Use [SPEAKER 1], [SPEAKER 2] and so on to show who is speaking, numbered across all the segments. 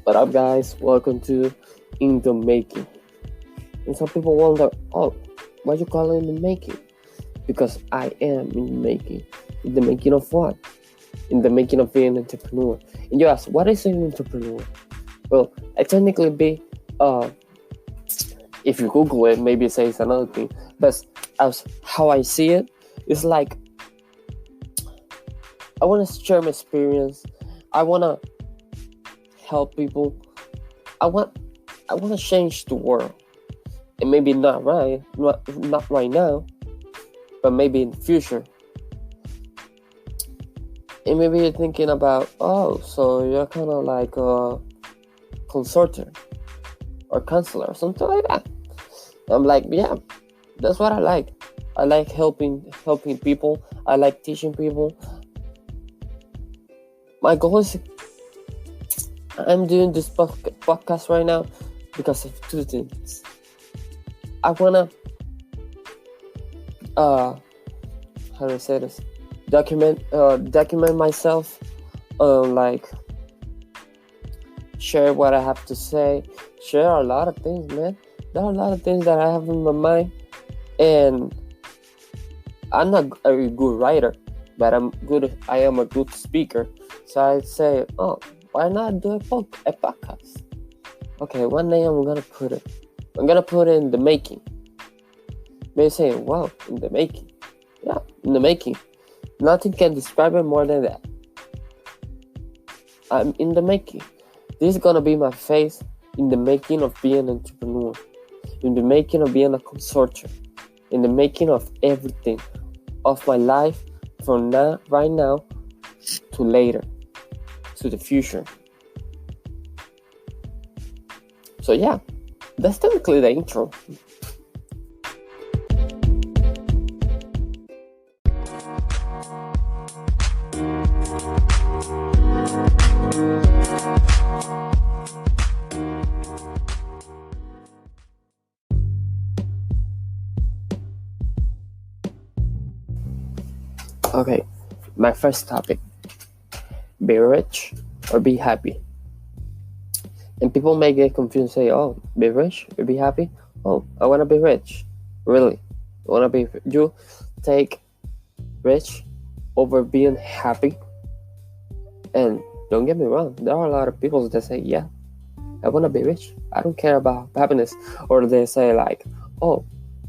[SPEAKER 1] What up, guys? Welcome to InTheMaking. And some people wonder, why you call it InTheMaking? Because I am in the making. In the making of what? In the making of being an entrepreneur. And you ask, what is an entrepreneur? Well, I technically be, if you Google it, maybe it says another thing. But as how I see it, it's like I want to share my experience. I want to help people. I want to change the world. And maybe not right now, but maybe in the future. And maybe you're thinking about, so you're kind of like a consultant or counselor or something like that. I'm like, yeah, that's what I like. I like helping people. I like teaching people. My goal is, I'm doing this podcast right now because of two things. I wanna, how do I say this? Document myself, like share what I have to say, share a lot of things, man. There are a lot of things that I have in my mind, and I'm not a good writer, but I am a good speaker. So I say, why not do a podcast? Okay, one day I'm gonna put it in the making. Maybe say, wow, in the making. Yeah, in the making. Nothing can describe it more than that. I'm in the making. This is gonna be my face in the making of being an entrepreneur, in the making of being a consultant, in the making of everything of my life from right now to later, to the future. So yeah, that's technically the intro. Okay, my first topic, be rich or be happy. And people may get confused and say, be rich or be happy? I want to be rich. Really? You take rich over being happy? And don't get me wrong, there are a lot of people that say, yeah, I want to be rich. I don't care about happiness. Or they say like,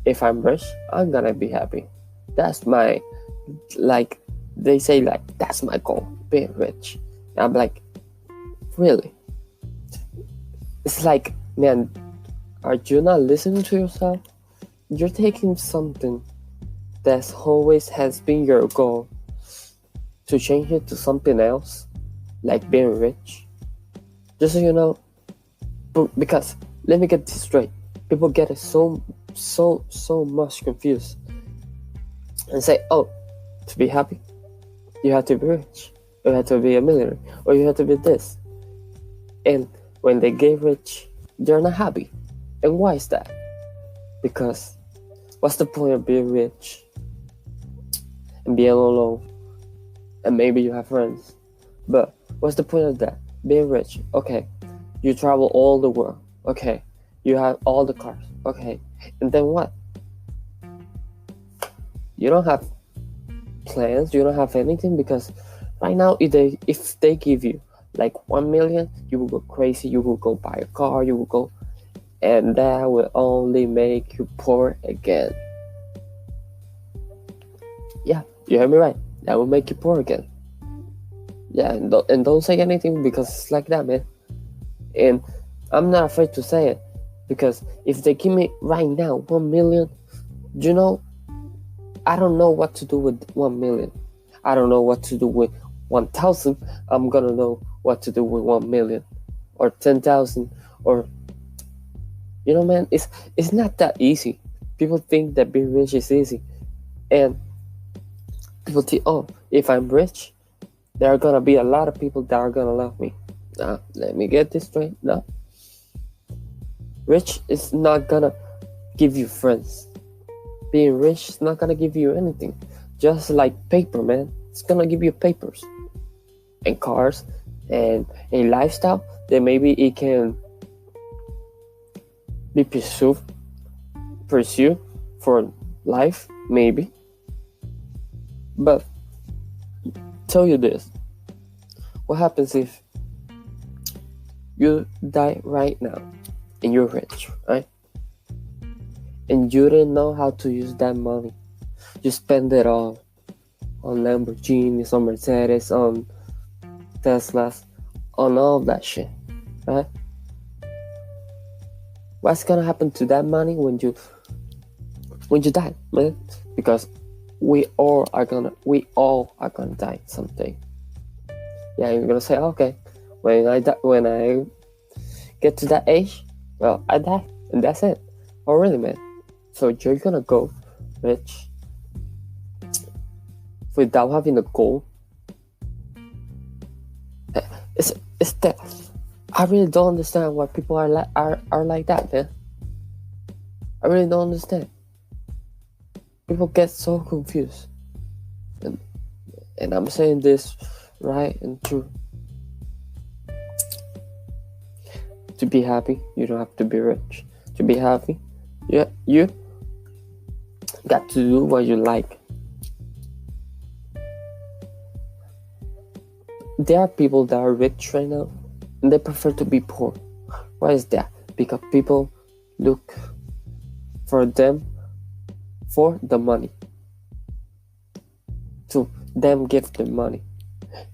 [SPEAKER 1] if I'm rich, I'm going to be happy. That's my, they say that's my goal, being rich. And I'm like, really? It's like, man, are you not listening to yourself? You're taking something that always has been your goal to change it to something else, like being rich. Just so you know, because let me get this straight. People get it so much confused and say, to be happy, you have to be rich, you have to be a millionaire, or you have to be this. And when they get rich, they're not happy. And why is that? Because what's the point of being rich and being alone? And maybe you have friends, but what's the point of that? Being rich, okay, you travel all the world, okay, you have all the cars, okay, and then what? You don't have plans, you don't have anything, because right now if they give you like 1 million, you will go crazy, you will go buy a car, you will go, and that will only make you poor again. Yeah, you heard me right, that will make you poor again. Yeah, and don't say anything, because it's like that, man. And I'm not afraid to say it, because if they give me right now 1 million, I don't know what to do with 1 million. I don't know what to do with 1,000. I'm gonna know what to do with 1 million or 10,000, or man, it's not that easy. People think that being rich is easy, and people think, if I'm rich, there are gonna be a lot of people that are gonna love me. Nah, let me get this straight. No, rich is not gonna give you friends. Being rich is not gonna give you anything. Just like paper, man. It's gonna give you papers and cars and a lifestyle that maybe it can be pursue for life, maybe. But tell you this, what happens if you die right now and you're rich, right? And you didn't know how to use that money. You spend it all on Lamborghinis, on Mercedes, on Teslas, on all that shit, right? What's gonna happen to that money when you die, man? Because we all are gonna die someday. Yeah, you're gonna say, okay, when I get to that age, well, I die, and that's it. Oh, really, man? So you're gonna go rich without having a goal? It's that I really don't understand why people are like that, man. I really don't understand. People get so confused, and I'm saying this right and true. To be happy, you don't have to be rich. To be happy, you got to do what you like. There are people that are rich right now, and they prefer to be poor. Why is that? Because people look for them for the money. To them give them money.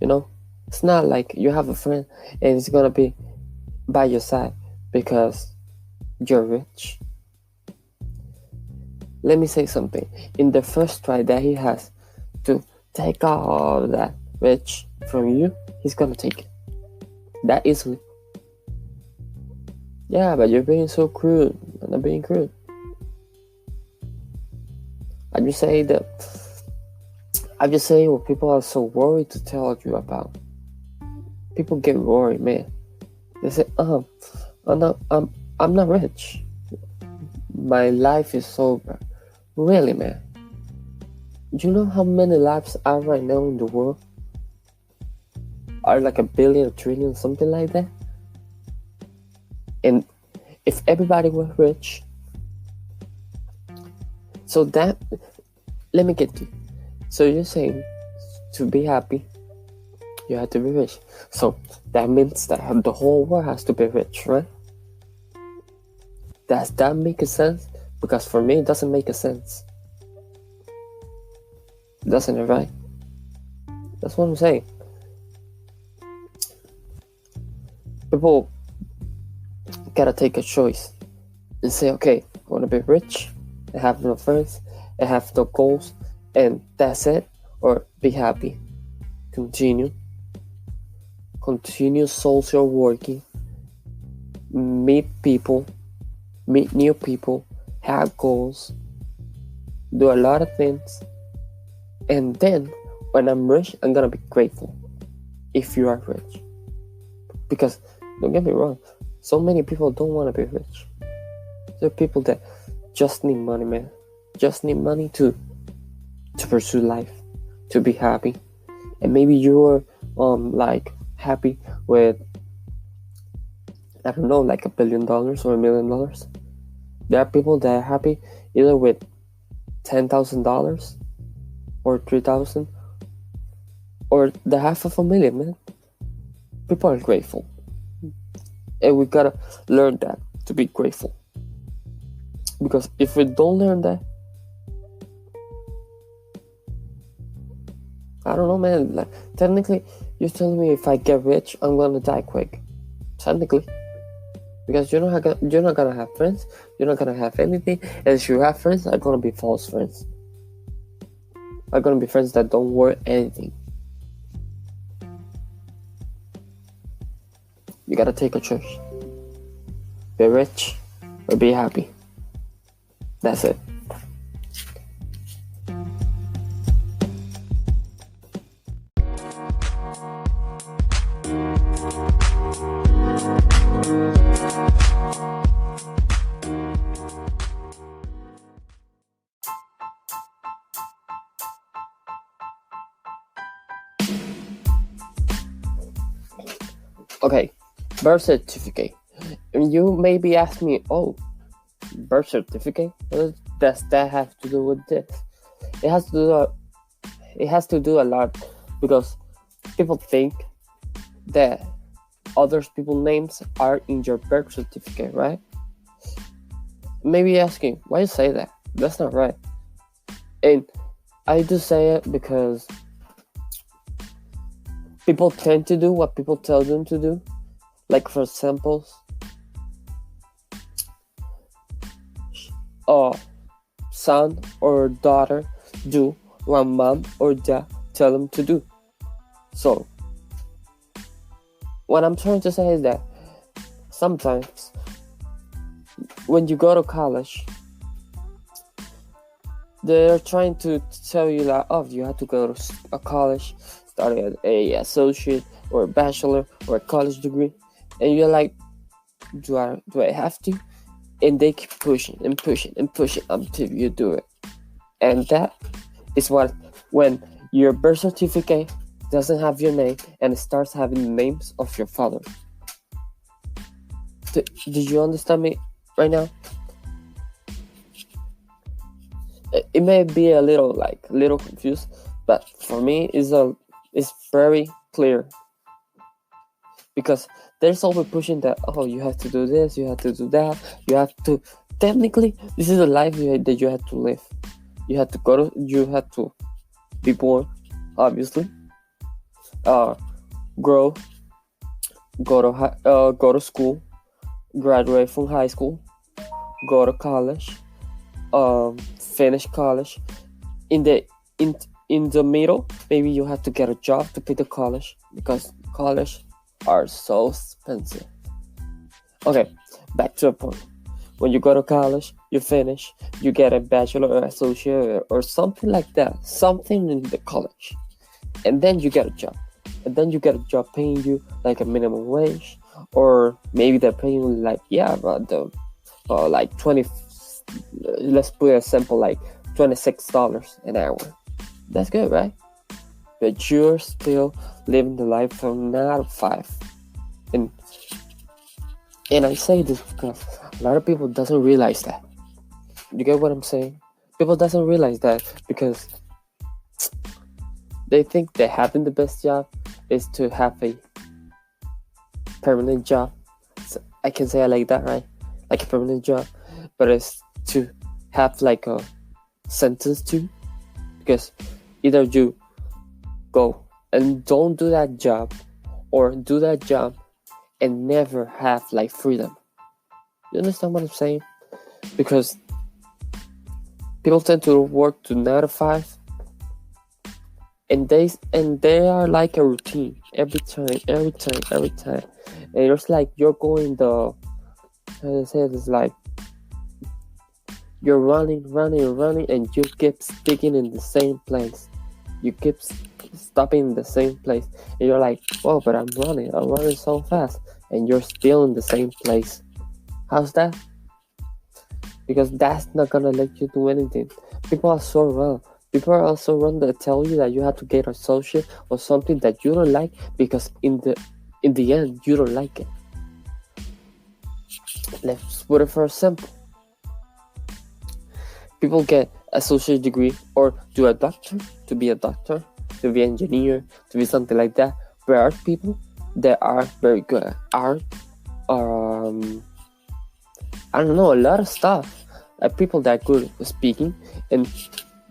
[SPEAKER 1] You know? It's not like you have a friend and it's gonna be by your side because you're rich. Let me say something. In the first try that he has to take all that rich from you, he's gonna take it that easily. Yeah, but you're being so crude. I'm not being crude. I'm just saying what people are so worried to tell you about. People get worried, man. They say, I'm not rich. My life is sober. Really, man? Do you know how many lives are right now in the world? Are like 1 billion, 1 trillion, something like that? And if everybody was rich, so that, let me get to. So you're saying to be happy, you have to be rich. So that means that the whole world has to be rich, right? Does that make a sense? Because for me, it doesn't make a sense. Doesn't it, right? That's what I'm saying. People gotta take a choice and say, okay, I wanna be rich, I have no friends, I have no goals, and that's it. Or be happy. Continue social working, meet new people, have goals, do a lot of things, and then when I'm rich, I'm gonna be grateful if you are rich. Because don't get me wrong, so many people don't want to be rich. There are people that just need money, man. Just need money to pursue life, to be happy. And maybe you're like happy with, I don't know, like $1 billion or $1 million. There are people that are happy either with $10,000 or $3,000 or the $500,000, man. People are grateful, and we gotta learn that, to be grateful. Because if we don't learn that, I don't know, man. Like, technically, you're telling me if I get rich, I'm gonna die quick. Technically, because you're not gonna have friends. You're not gonna have anything. And if you have friends, they're gonna be false friends. They're gonna be friends that don't worth anything. You gotta take a choice. Be rich or be happy. That's it. Okay, birth certificate. And you maybe ask me, oh, birth certificate? What does that have to do with this? It has to do. It has to do a lot because people think that other people's names are in your birth certificate, right? Maybe asking, why you say that? That's not right. And I do say it because people tend to do what people tell them to do. Like, for example, son or daughter do what mom or dad tell them to do. So, what I'm trying to say is that sometimes when you go to college, they're trying to tell you that, oh, you have to go to a college, study at a associate or a bachelor or a college degree, and you're like, do I have to? And they keep pushing and pushing and pushing until you do it. And that is what, when your birth certificate doesn't have your name and it starts having the names of your father. Did you understand me right now? It may be a little confused, but for me it's very clear, because there's always pushing that, oh, you have to do this, you have to do that, you have to, technically this is a life that you have to live. You have to be born, obviously, grow, go to school, graduate from high school, go to college, finish college. In the middle, maybe you have to get a job to pay the college, because college are so expensive. Okay, back to the point. When you go to college, you finish, you get a bachelor or associate or something like that, something in the college, and then you get a job. And then you get a job paying you like a minimum wage, or maybe they're paying you like 20, let's put a sample, like $26 an hour. That's good, right? But you're still living the life from 9 to 5. And I say this because a lot of people doesn't realize that. You get what I'm saying? People doesn't realize that because they think that having the best job is to have a permanent job. So I can say it like that, right? Like a permanent job, but it's to have like a sentence to, because either you go and don't do that job, or do that job and never have like freedom. You understand what I'm saying? Because people tend to work to 9 to 5, and they are like a routine every time. And it's like you're going how to say it, it's like you're running, and you keep sticking in the same place. You keep stopping in the same place, and you're like, whoa, but I'm running so fast, and you're still in the same place. How's that? Because that's not gonna let you do anything. People are so wrong. People are also wrong that tell you that you have to get associate or something that you don't like, because in the end you don't like it. Let's put it for example. People get associate degree or do a doctor, to be an engineer, to be something like that. There are people that are very good at art, I don't know, a lot of stuff. Like people that are good at speaking, and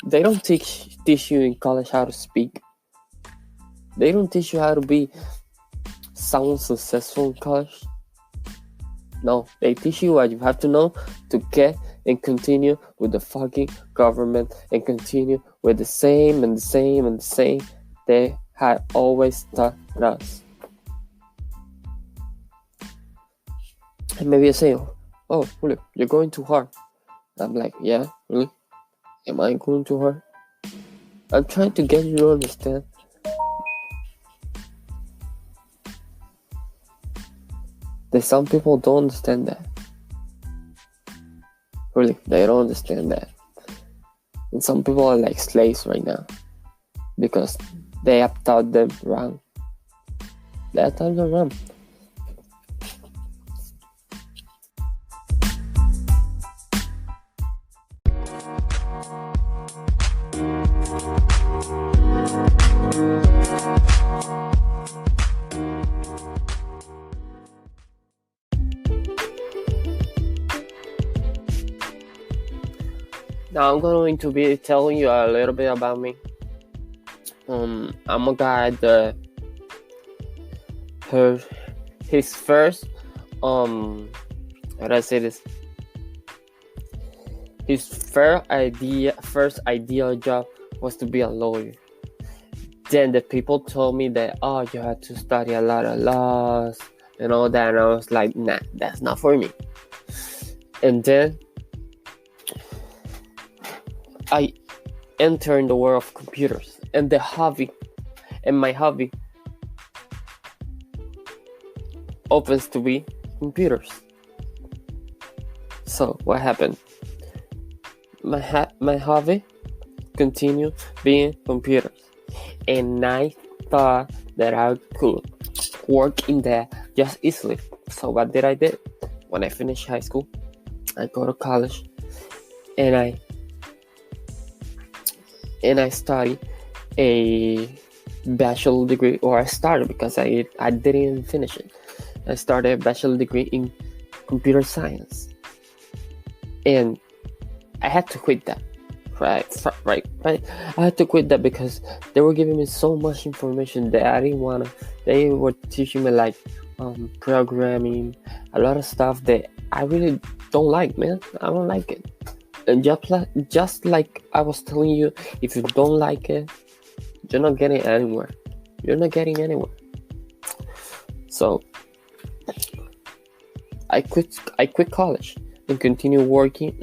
[SPEAKER 1] they don't teach you in college how to speak. They don't teach you how to sound successful in college. No, they teach you what you have to know to get and continue with the fucking government, and continue with the same. They had always taught us. And maybe you're saying, oh, Julio, you're going too hard. I'm like, yeah, really? Am I going too hard? I'm trying to get you to understand. That some people don't understand that. Really, they don't understand that. And some people are like slaves right now, because they have taught them wrong. They have taught them wrong. Now I'm going to be telling you a little bit about me. I'm a guy that heard his first how do I say this? His first ideal job was to be a lawyer. Then the people told me that you had to study a lot of laws and all that, and I was like, nah, that's not for me. And then I entered in the world of computers, and my hobby opens to be computers. So what happened? My hobby continued being computers, and I thought that I could work in that just easily. So what did I do? When I finished high school, I go to college, and I study a bachelor degree, or I started because I didn't even finish it. I started a bachelor degree in computer science, and I had to quit that. Right. I had to quit that because they were giving me so much information that I didn't wanna. They were teaching me like programming, a lot of stuff that I really don't like, man. I don't like it. And just like I was telling you, if you don't like it, you're not getting anywhere. So I quit college and continue working.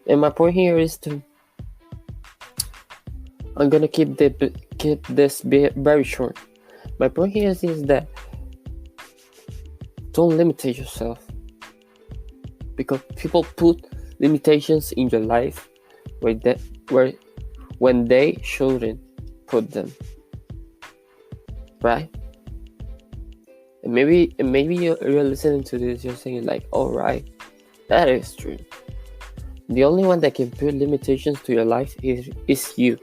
[SPEAKER 1] And my point here is I'm gonna keep this very short. My point here is that don't limit yourself, because people put limitations in your life when they shouldn't put them, right? And maybe you're listening to this, you're saying like, all right, that is true. The only one that can put limitations to your life is you.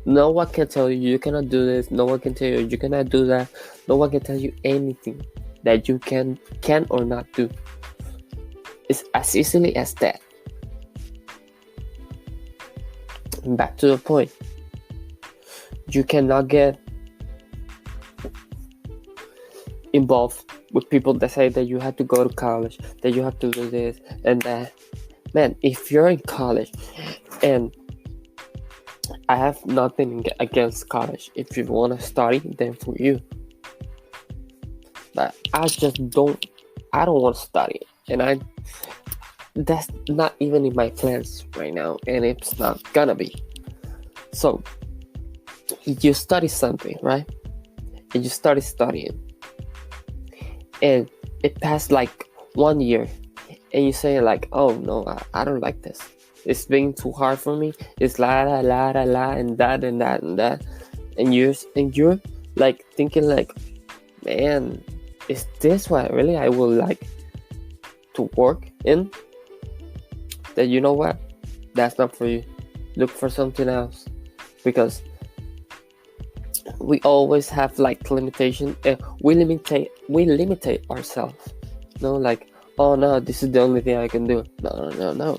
[SPEAKER 1] No one can tell you cannot do this. No one can tell you cannot do that. No one can tell you anything that you can or not do. It's as easily as that. And back to the point. You cannot get involved with people that say that you have to go to college, that you have to do this and that. Man, if you're in college, and I have nothing against college. If you want to study, then for you. But I don't want to study, and that's not even in my plans right now, and it's not gonna be. So you study something, right? And you started studying, and it passed like 1 year, and you say like, oh no, I don't like this. It's being too hard for me. It's la la la la la and that and that and that, and you're like thinking like, man, is this what really I would like to work in? Then you know what? That's not for you. Look for something else, because we always have like limitation, and we limit ourselves. No, like, oh no, this is the only thing I can do. No.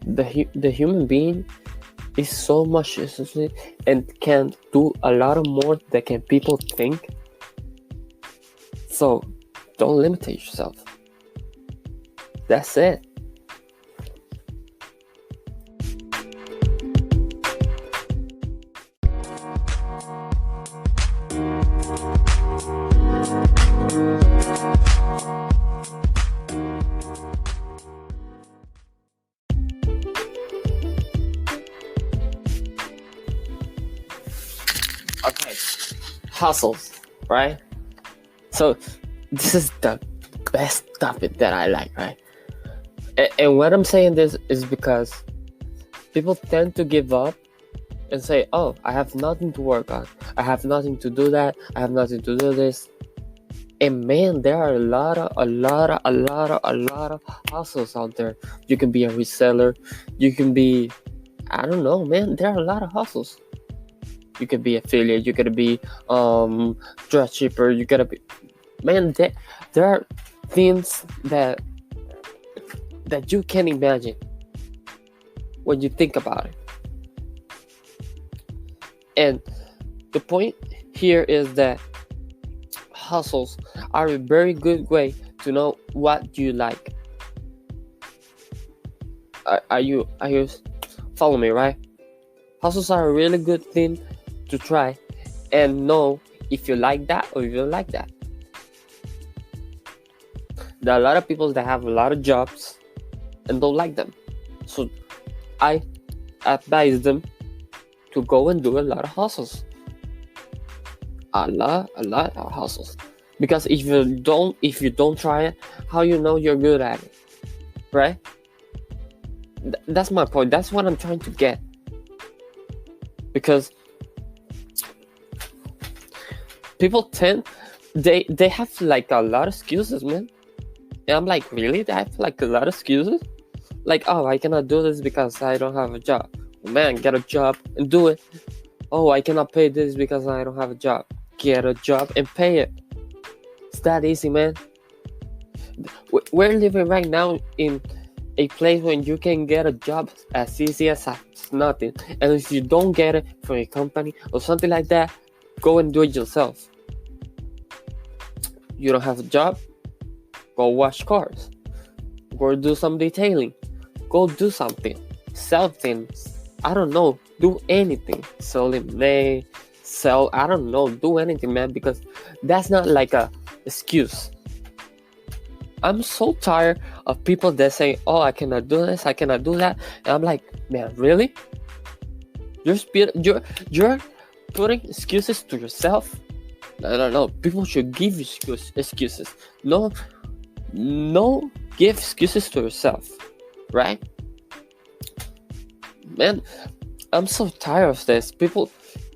[SPEAKER 1] The human being is so much essentially and can do a lot of more than can people think. So don't limit yourself. That's it. Okay, hustles, right? So this is the best topic that I like, right? And what I'm saying this is because people tend to give up and say, oh, I have nothing to work on. I have nothing to do that. I have nothing to do this. And man, there are a lot of hustles out there. You can be a reseller. You can be, I don't know, man. There are a lot of hustles. You could be affiliate. You could be dress shipper. You gotta be, man. There are things that that you can imagine when you think about it. And the point here is that hustles are a very good way to know what you like. Are you follow me, right? Hustles are a really good thing to try and know if you like that or if you don't like that. There are a lot of people that have a lot of jobs and don't like them. So I advise them to go and do a lot of hustles. A lot of hustles. Because if you don't try it, how you know you're good at it? Right? That's my point. That's what I'm trying to get. Because people tend they have like a lot of excuses, man. And I'm like, really? They have like a lot of excuses? Like, oh, I cannot do this because I don't have a job. Man, get a job and do it. Oh, I cannot pay this because I don't have a job. Get a job and pay it. It's that easy, man. We're living right now in a place when you can get a job as easy as nothing. And if you don't get it from a company or something like that, go and do it yourself. You don't have a job? Go wash cars. Go do some detailing. Go do something. Sell things. I don't know. Do anything. Sell lemonade. Sell, I don't know. Do anything, man, because that's not like a excuse. I'm so tired of people that say, oh, I cannot do this, I cannot do that. And I'm like, man, really? You're putting excuses to yourself? No. People should give you excuses. No, give excuses to yourself, right? Man, I'm so tired of this. People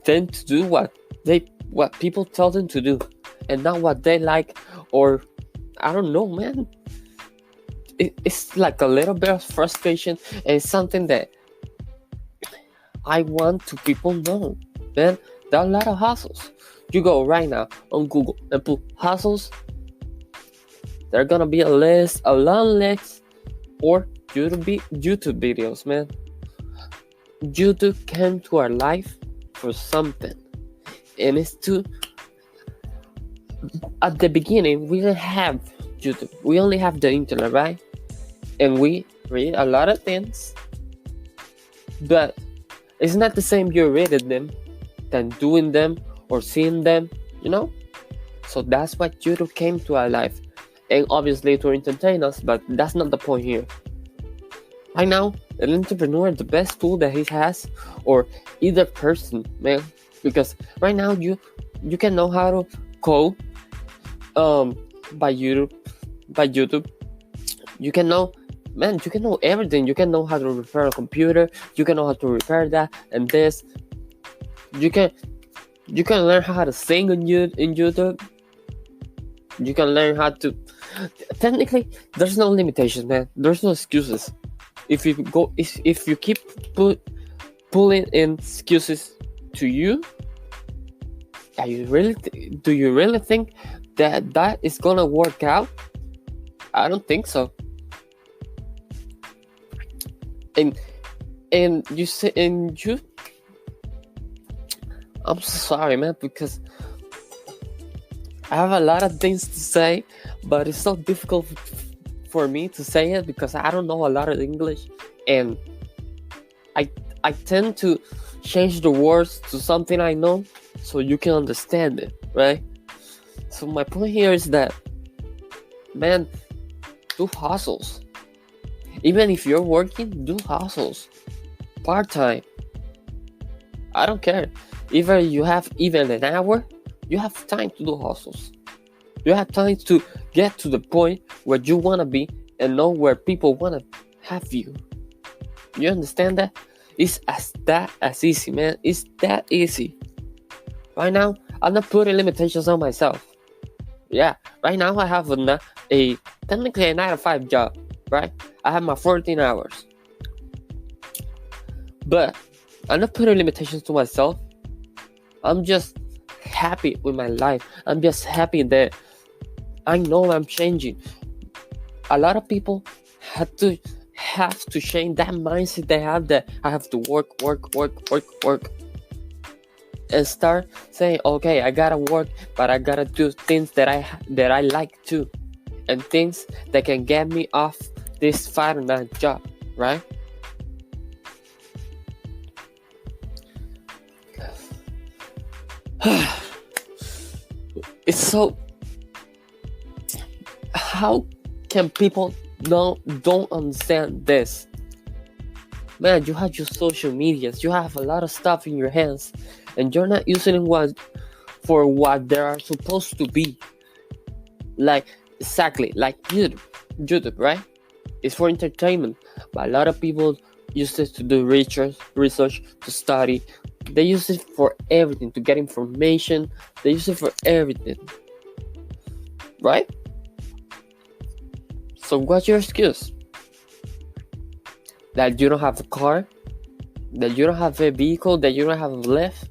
[SPEAKER 1] tend to do what people tell them to do, and not what they like, or I don't know, man. It's like a little bit of frustration, and it's something that I want to people know, man. There are a lot of hustles. You go right now on Google and put hustles. There's gonna be a long list, or YouTube videos, man. YouTube came to our life for something, and it's to. At the beginning, we didn't have YouTube. We only have the internet, right? And we read a lot of things, but it's not the same you reading them than doing them or seeing them, you know? So that's why YouTube came to our life. And obviously to entertain us, but that's not the point here. Right now, an entrepreneur is the best tool that he has, or either person, man. Because right now you can know how to code by YouTube. You can know everything. You can know how to repair a computer. You can know how to repair that and this. You can learn how to sing in YouTube. You can learn how to. Technically, there's no limitations, man. There's no excuses. If you keep pulling in excuses to you, do you really think that is gonna work out? I don't think so. And you say, I'm so sorry, man, because I have a lot of things to say, but it's so difficult for me to say it because I don't know a lot of English, and I tend to change the words to something I know so you can understand it, right? So my point here is that, man, do hustles. Even if you're working, do hustles. Part-time. I don't care. Either you have even an hour, you have time to do hustles. You have time to get to the point where you want to be and know where people want to have you. You understand that? It's as easy, man. It's that easy. Right now, I'm not putting limitations on myself. Yeah, right now I have technically a 9-to-5 job, right? I have my 14 hours. But I'm not putting limitations to myself. I'm just happy with my life. I'm just happy that I know I'm changing. A lot of people have to change that mindset they have, that I have to work, and start saying, okay, I gotta work, but I gotta do things that I like to, and things that can get me off this 5-9 job, right? It's so, how can people don't understand this? Man, you have your social medias, you have a lot of stuff in your hands, and you're not using it for what they are supposed to be. Like, exactly, like YouTube, right? It's for entertainment, but a lot of people use it to do research, to study. They use it for everything, to get information. They use it for everything, right? So what's your excuse? That you don't have a car? That you don't have a vehicle? That you don't have a lift?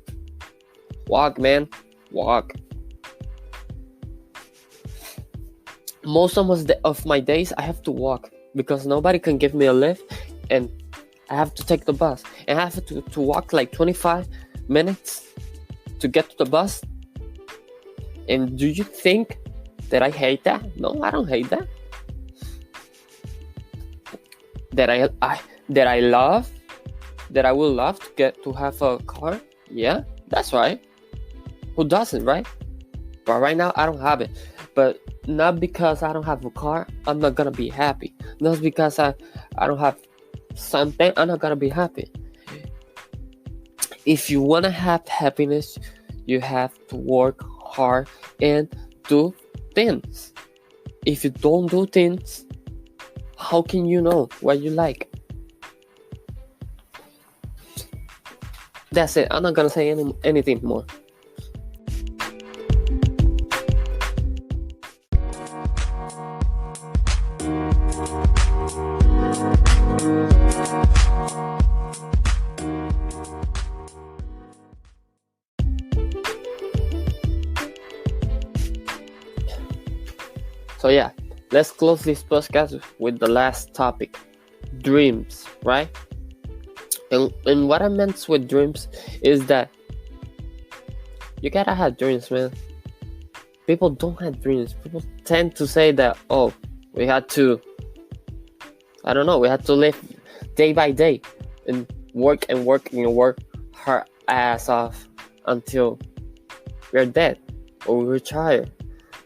[SPEAKER 1] Walk, man, walk. Most of my days I have to walk, because nobody can give me a lift, and I have to take the bus, and I have to walk like 25 minutes to get to the bus. And do you think that I hate that? No, I don't hate that. That I will love to have a car. Yeah, that's right. Who doesn't, right? But right now I don't have it. But not because I don't have a car, I'm not gonna be happy. Not because I don't have something, I'm not gonna be happy. If you wanna have happiness, you have to work hard and do things. If you don't do things, how can you know what you like? That's it. I'm not gonna say anything more. So yeah, let's close this podcast with the last topic, dreams, right? And what I meant with dreams is that you gotta have dreams, man. People don't have dreams. People tend to say that, oh, we had to live day by day and work our ass off until we're dead or we retire.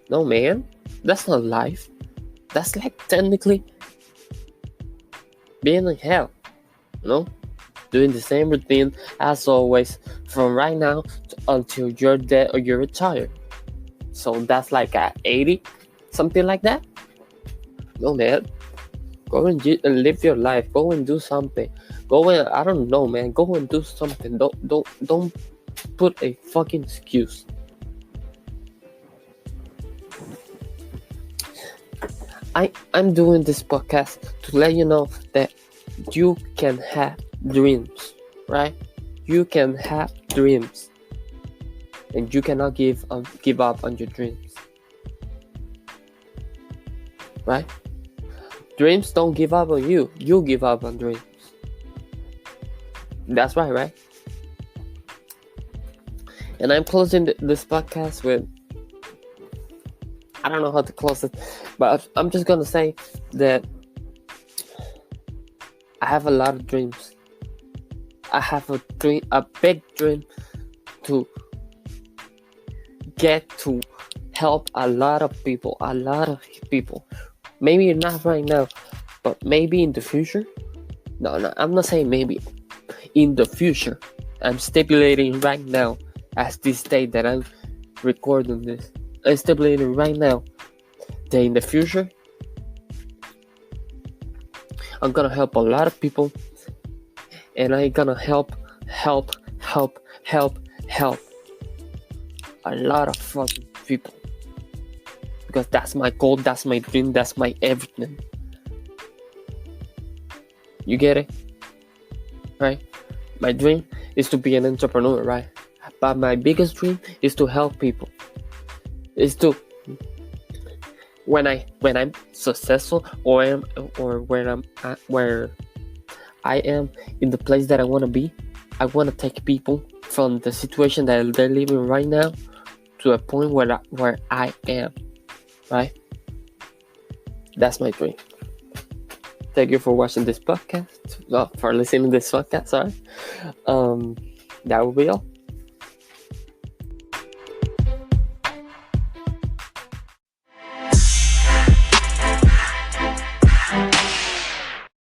[SPEAKER 1] No, man. That's not life. That's like technically being in hell, you know? Doing the same routine as always from right now until you're dead or you're retired. So that's like at 80, something like that. No, man. Go and live your life. Go and do something. I don't know, man. Go and do something. Don't put a fucking excuse. I'm doing this podcast to let you know that you can have dreams, right? You can have dreams, and you cannot give up on your dreams, right? Dreams don't give up on you. You give up on dreams. That's right? And I'm closing this podcast with, I don't know how to close it, but I'm just gonna say that I have a lot of dreams. I have a big dream to get to help a lot of people. Maybe not right now, but maybe in the future. No, I'm not saying maybe. In the future, I'm stipulating right now, as this day that I'm recording this. I'm stipulating right now that in the future, I'm gonna help a lot of people, and I'm gonna help a lot of fucking people, because that's my goal, that's my dream, that's my everything. You get it? Right? My dream is to be an entrepreneur, right? But my biggest dream is to help people. Is to when I'm successful, or when I'm at, where I am in the place that I want to be, I want to take people from the situation that they're living right now to a point where I am, right? That's my dream. Thank you for watching this podcast. For listening to this podcast. Sorry. That will be all.